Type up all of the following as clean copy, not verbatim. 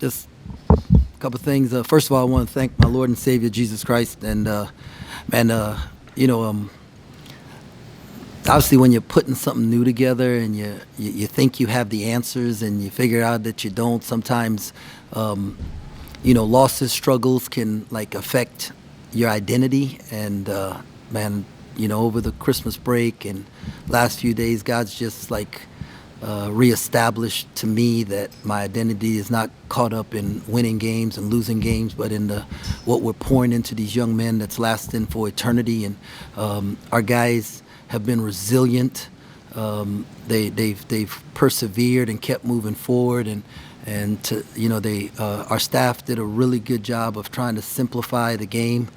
just a couple things. First of all, I want to thank my Lord and Savior Jesus Christ, and obviously when you're putting something new together and you think you have the answers and you figure out that you don't, sometimes losses, struggles can like affect your identity. And over the Christmas break and last few days, God's just like reestablished to me that my identity is not caught up in winning games and losing games, but in what we're pouring into these young men that's lasting for eternity. And our guys have been resilient. They've persevered and kept moving forward, our staff did a really good job of trying to simplify the game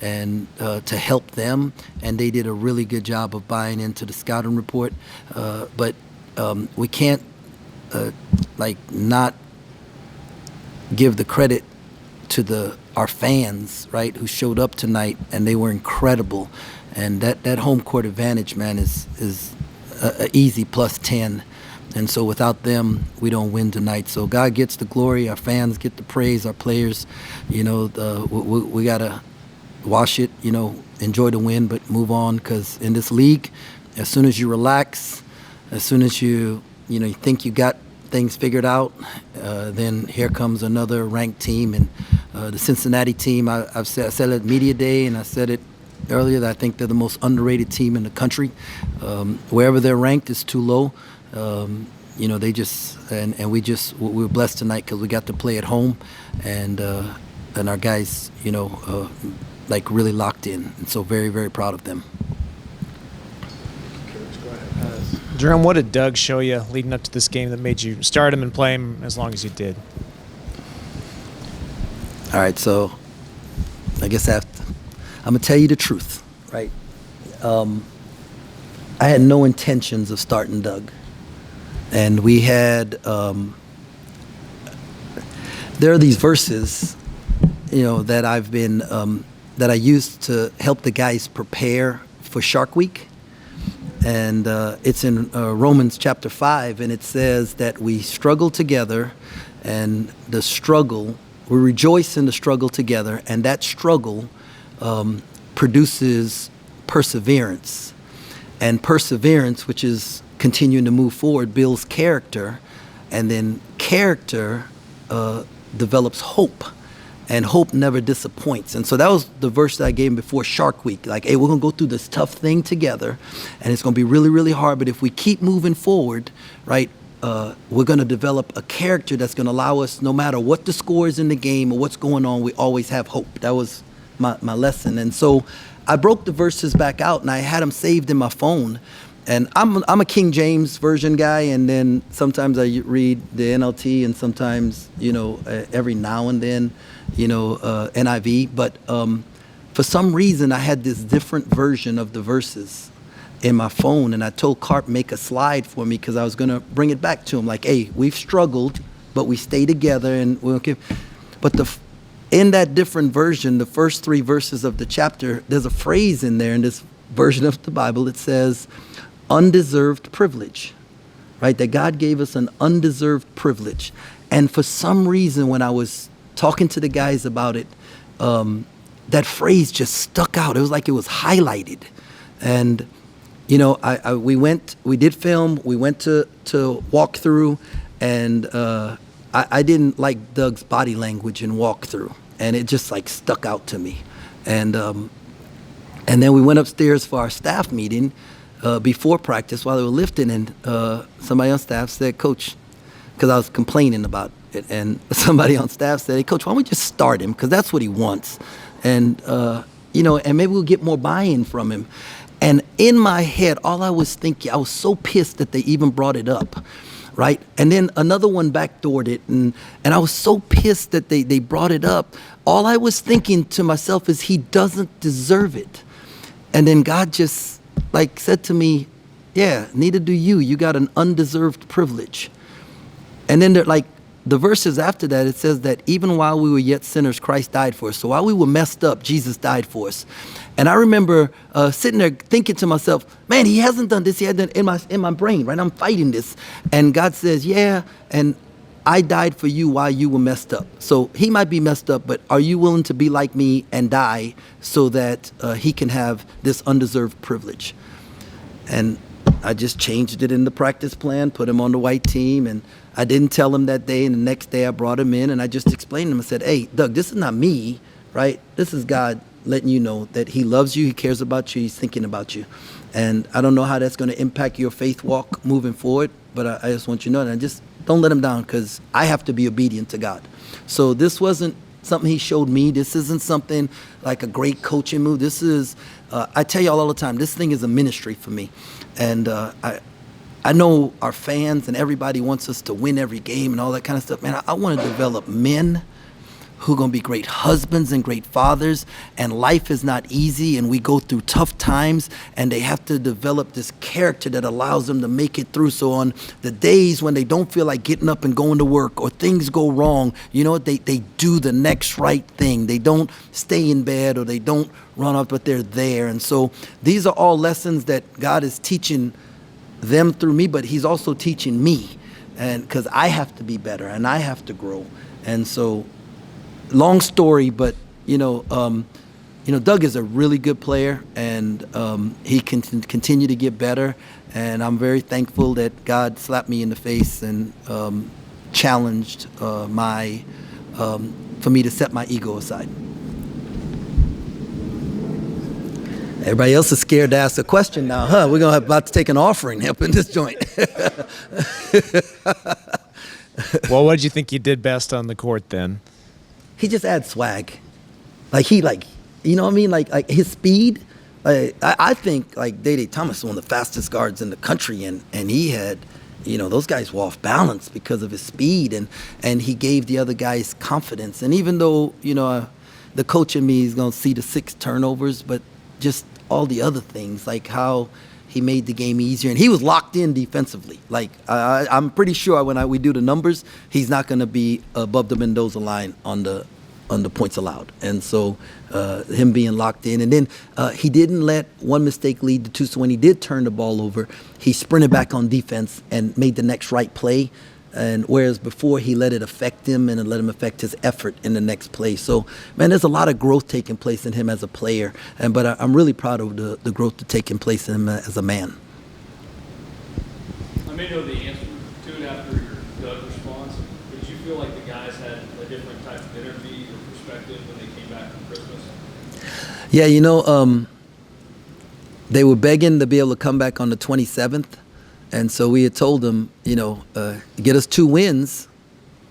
and to help them, and they did a really good job of buying into the scouting report. But we can't not give the credit to our fans, right, who showed up tonight, and they were incredible. And that home court advantage, man, is a easy +10. And so without them, we don't win tonight. So God gets the glory, our fans get the praise, our players, we gotta wash it, enjoy the win, but move on, because in this league, as soon as you relax, as soon as you think you got things figured out, then here comes another ranked team. And the Cincinnati team, I said it at Media Day, and I said it earlier, that I think they're the most underrated team in the country. Wherever they're ranked is too low. We were blessed tonight because we got to play at home, and our guys, really locked in, and so very, very proud of them. Jerome, what did Doug show you leading up to this game that made you start him and play him as long as you did? All right, so I guess I'm going to tell you the truth, right? I had no intentions of starting Doug. And we had, there are these verses, that I've been, that I used to help the guys prepare for Shark Week. And it's in Romans chapter 5, and it says that we struggle together, and we rejoice in the struggle together, and that struggle produces perseverance. And perseverance, which is continuing to move forward, builds character, and then character develops hope, and hope never disappoints. And so that was the verse that I gave him before Shark Week. Like, hey, we're going to go through this tough thing together, and it's going to be really, really hard, but if we keep moving forward, right, we're going to develop a character that's going to allow us, no matter what the score is in the game or what's going on, we always have hope. That was my lesson. And so I broke the verses back out, and I had them saved in my phone. And I'm a King James version guy, and then sometimes I read the NLT, and sometimes, every now and then, NIV. But for some reason, I had this different version of the verses in my phone, and I told Carp make a slide for me because I was going to bring it back to him. Like, hey, we've struggled, but we stay together, and we'll give. But in that different version, the first 3 verses of the chapter, there's a phrase in there in this version of the Bible. It says, undeserved privilege, right? That God gave us an undeserved privilege. And for some reason, when I was talking to the guys about it, that phrase just stuck out. It was like it was highlighted. And, we did film, we went to walk through, and I didn't like Doug's body language in walk through. And it just like stuck out to me. And then we went upstairs for our staff meeting, before practice while they were lifting, and somebody on staff said, Coach, because I was complaining about it, and somebody on staff said, hey, Coach, why don't we just start him, because that's what he wants, and and maybe we'll get more buy-in from him. And in my head, all I was thinking, I was so pissed that they even brought it up, right? And then another one backdoored it, and I was so pissed that they brought it up. All I was thinking to myself is, he doesn't deserve it. And then God just said to me, yeah, neither do you. You got an undeserved privilege. And then the verses after that, it says that even while we were yet sinners, Christ died for us. So while we were messed up, Jesus died for us. And I remember sitting there thinking to myself, man, he hasn't done this. He hasn't done in my brain, right? I'm fighting this. And God says, yeah. And I died for you while you were messed up. So he might be messed up, but are you willing to be like me and die so that he can have this undeserved privilege? And I just changed it in the practice plan, put him on the white team, and I didn't tell him that day. And the next day I brought him in, and I just explained to him. I said, hey, Doug, this is not me, right? This is God letting you know that he loves you, he cares about you, he's thinking about you. And I don't know how that's going to impact your faith walk moving forward, but I just want you to know that. Just don't let him down, because I have to be obedient to God. So this wasn't something he showed me. This isn't something like a great coaching move. This is, I tell y'all all the time, this thing is a ministry for me. And I know our fans and everybody wants us to win every game and all that kind of stuff. Man, I want to develop men who are going to be great husbands and great fathers, and life is not easy, and we go through tough times, and they have to develop this character that allows them to make it through. So on the days when they don't feel like getting up and going to work, or things go wrong, you know what, they do the next right thing. They don't stay in bed, or they don't run off, but they're there. And so these are all lessons that God is teaching them through me, but he's also teaching me, and because I have to be better and I have to grow. And so long story, but Doug is a really good player, and he can continue to get better. And I'm very thankful that God slapped me in the face and challenged for me to set my ego aside. Everybody else is scared to ask a question now, huh? We're about to take an offering up in this joint. Well, what did you think you did best on the court then? He just adds swag. You know what I mean? Like his speed. I think like Day Thomas is one of the fastest guards in the country, and he had, those guys were off balance because of his speed, and he gave the other guys confidence. And even though, the coach in me is going to see the 6 turnovers, but just all the other things, like how he made the game easier, and he was locked in defensively. Like I'm pretty sure when we do the numbers, he's not going to be above the Mendoza line on the points allowed. And so him being locked in, and then he didn't let one mistake lead to 2. So when he did turn the ball over, he sprinted back on defense and made the next right play. And whereas before he let it affect him and it let him affect his effort in the next play. So, man, there's a lot of growth taking place in him as a player. But I'm really proud of the growth that's taking place in him as a man. I may know the answer to it after your Doug response, but did you feel like the guys had a different type of energy or perspective when they came back from Christmas? Yeah, they were begging to be able to come back on the 27th. And so we had told them, get us 2 wins,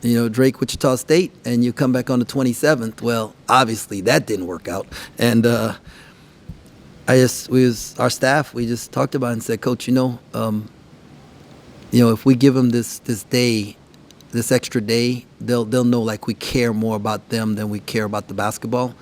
Drake, Wichita State, and you come back on the 27th. Well, obviously that didn't work out. And our staff, we just talked about it and said, Coach, if we give them this day, this extra day, they'll know like we care more about them than we care about the basketball.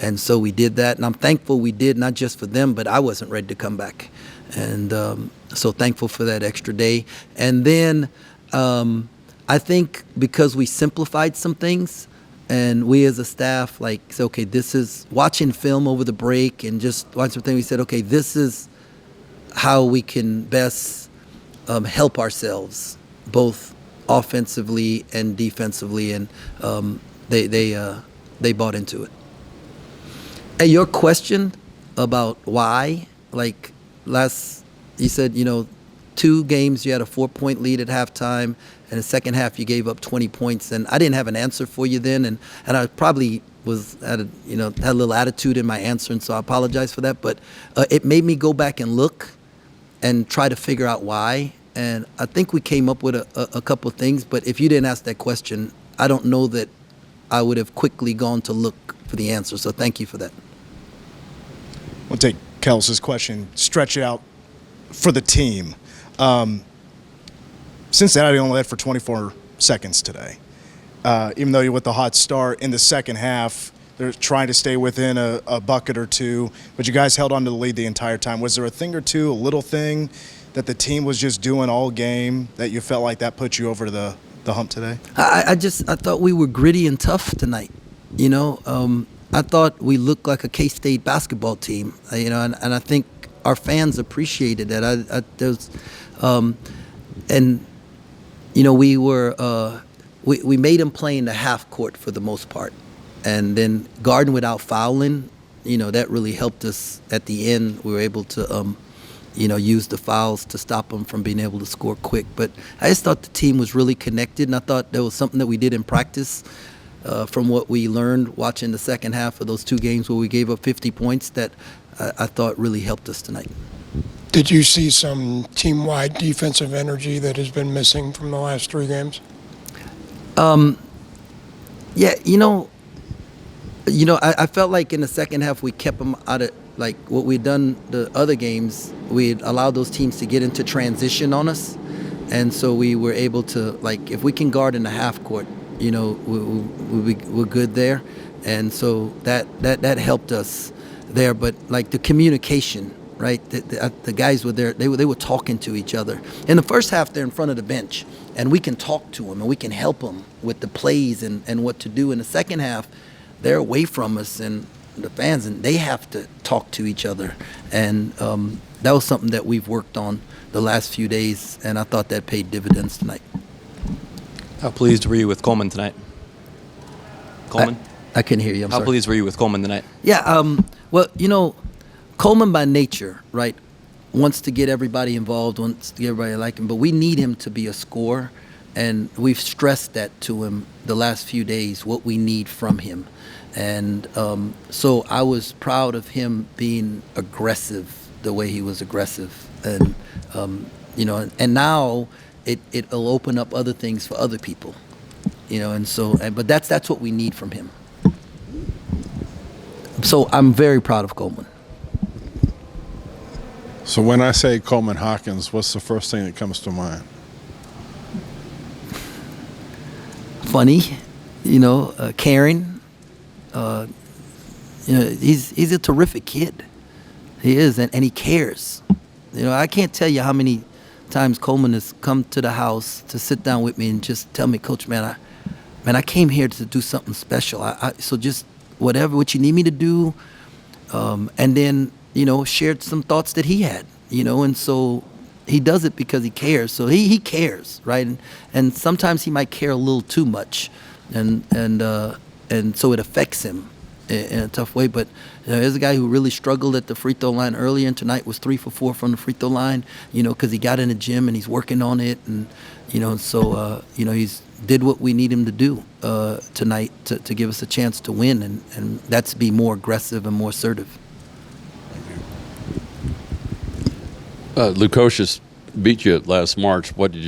And so we did that. And I'm thankful we did, not just for them, but I wasn't ready to come back. And so thankful for that extra day. And then I think because we simplified some things, and we as a staff said, okay, this is watching film over the break and just watching some things. We said, okay, this is how we can best help ourselves, both offensively and defensively. And they bought into it. Hey, your question about why, you said, 2 games you had a 4-point lead at halftime, and the second half you gave up 20 points, and I didn't have an answer for you then, and I probably had a little attitude in my answer, and so I apologize for that. But it made me go back and look and try to figure out why, and I think we came up with a couple of things. But if you didn't ask that question, I don't know that I would have quickly gone to look for the answer. So thank you for that. We'll take Kels's question, stretch it out for the team. Cincinnati only led for 24 seconds today. Even though you're with the hot start in the second half, they're trying to stay within a bucket or 2, but you guys held on to the lead the entire time. Was there a thing or two, a little thing that the team was just doing all game that you felt like that put you over the hump today? I thought we were gritty and tough tonight. I thought we looked like a K-State basketball team, and I think our fans appreciated that. We were we made them play in the half court for the most part, and then guarding without fouling, that really helped us at the end. We were able to use the fouls to stop them from being able to score quick. But I just thought the team was really connected, and I thought that was something that we did in practice from what we learned watching the second half of those 2 games where we gave up 50 points that I thought really helped us tonight. Did you see some team-wide defensive energy that has been missing from the last 3 games? Yeah, I felt like in the second half we kept them out of, like what we'd done the other games, we'd allowed those teams to get into transition on us. And so we were able to, like, if we can guard in the half court, we're good there. And so that helped us there. But, like, the communication, right, the guys were there, they were talking to each other. In the first half, they're in front of the bench, and we can talk to them, and we can help them with the plays and what to do. In the second half, they're away from us and the fans, and they have to talk to each other. And that was something that we've worked on the last few days, and I thought that paid dividends tonight. How pleased were you with Coleman tonight? Coleman? I couldn't hear you. I'm How sorry. pleased were you with Coleman tonight? Yeah, well, Coleman by nature, right, wants to get everybody involved, wants to get everybody like him, but we need him to be a scorer, and we've stressed that to him the last few days, what we need from him. And so I was proud of him being aggressive the way he was aggressive. And, and now it'll open up other things for other people, and so, but that's what we need from him. So I'm very proud of Coleman. So when I say Coleman Hawkins, what's the first thing that comes to mind? Funny, caring. He's a terrific kid. He is, and he cares. I can't tell you how many times Coleman has come to the house to sit down with me and just tell me, Coach, man, I came here to do something special. So just what you need me to do, and then shared some thoughts that he had. And so he does it because he cares. So he cares, right? And sometimes he might care a little too much, and so it affects him in a tough way. But there's a guy who really struggled at the free throw line earlier, and tonight was 3 for 4 from the free throw line. Because he got in the gym and he's working on it, and so he's did what we need him to do tonight to give us a chance to win, and that's be more aggressive and more assertive. Lukosius beat you last March. What did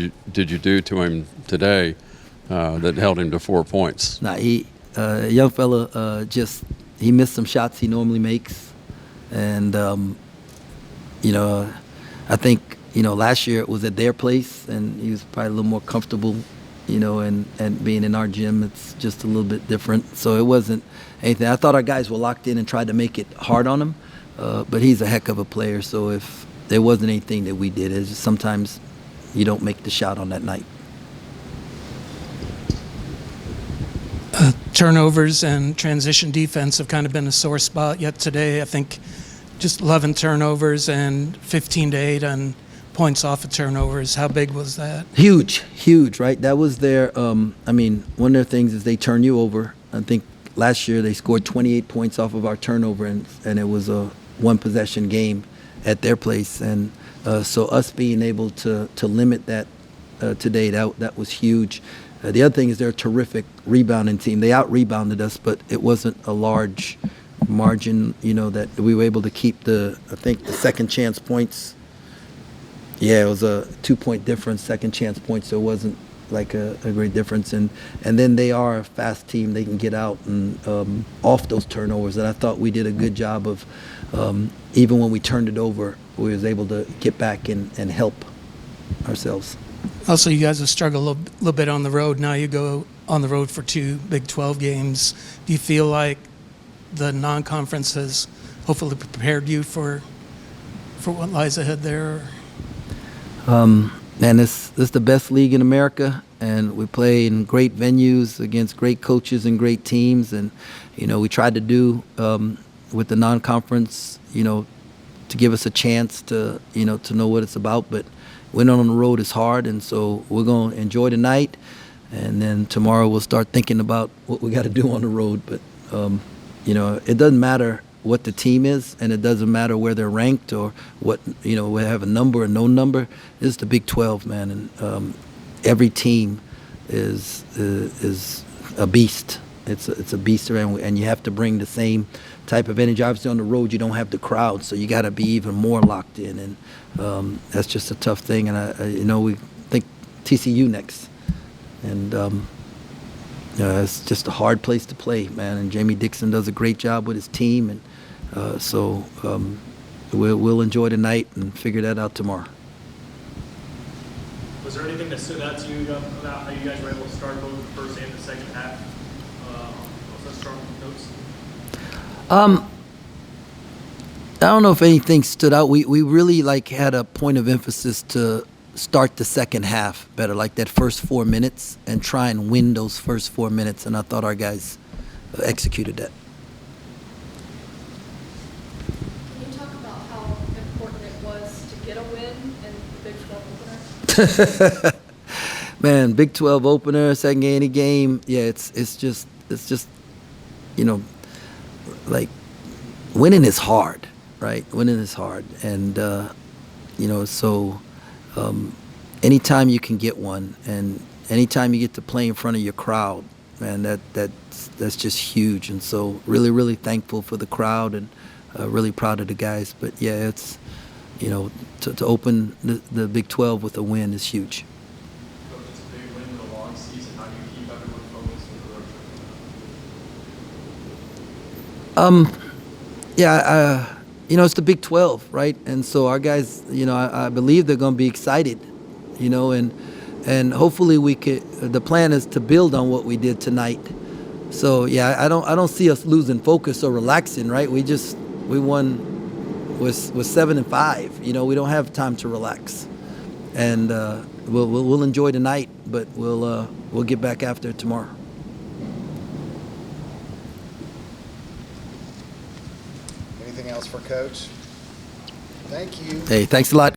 you do to him today that held him to 4 points? Nah, young fella, he missed some shots he normally makes, and I think last year it was at their place, and he was probably a little more comfortable, and being in our gym, it's just a little bit different. So it wasn't anything. I thought our guys were locked in and tried to make it hard on him, but he's a heck of a player. So if there wasn't anything that we did, it's just sometimes you don't make the shot on that night. Turnovers and transition defense have kind of been a sore spot yet today. I think just 11 turnovers and 15-8 on points off of turnovers. How big was that? Huge, right? That was their, one of their things is they turn you over. I think last year they scored 28 points off of our turnover, and it was a one-possession game at their place. And so us being able to limit that today, that was huge. The other thing is they're a terrific rebounding team. They out-rebounded us, but it wasn't a large margin, that we were able to keep the second chance points. Yeah, it was a 2-point difference, second chance points, so it wasn't like a great difference. And then they are a fast team. They can get out and off those turnovers. And I thought we did a good job of, even when we turned it over, we was able to get back and help ourselves. Also, you guys have struggled a little bit on the road. Now you go on the road for 2 Big 12 games. Do you feel like the non-conference has hopefully prepared you for what lies ahead there? Man, this is the best league in America, and we play in great venues against great coaches and great teams. And, we tried to do with the non-conference, to give us a chance to know what it's about. But winning on the road is hard, and so we're going to enjoy the night and then tomorrow we'll start thinking about what we got to do on the road. But it doesn't matter what the team is, and it doesn't matter where they're ranked or what we have a number or no number. It's the Big 12, man, and every team is a beast. It's a beast, and you have to bring the same type of energy. Obviously, on the road, you don't have the crowd, so you got to be even more locked in, and that's just a tough thing. And we think TCU next, and it's just a hard place to play, man. And Jamie Dixon does a great job with his team, and so we'll enjoy the night and figure that out tomorrow. Was there anything that stood out to you about how you guys were able to start both the first and the second half? Was that strong notes? I don't know if anything stood out. We really had a point of emphasis to start the second half better, like that first 4 minutes, and try and win those first 4 minutes. And I thought our guys executed that. Can you talk about how important it was to get a win in the Big 12 opener? Man, Big 12 opener, second any game. Yeah, it's just like winning is hard, right? Winning is hard, and so anytime you can get one, and anytime you get to play in front of your crowd, man, that's just huge. And so really, really thankful for the crowd, and really proud of the guys. But yeah, it's to open the Big 12 with a win is huge. It's a big win in a long season. How do you keep everyone focused on the road trip? It's the Big 12, right? And so our guys, I believe they're going to be excited, and hopefully the plan is to build on what we did tonight. So yeah, I don't see us losing focus or relaxing, right? We won with 7-5. We don't have time to relax, and we'll enjoy the night, but we'll get back after it tomorrow. Anything else for Coach? Thank you. Hey, thanks a lot.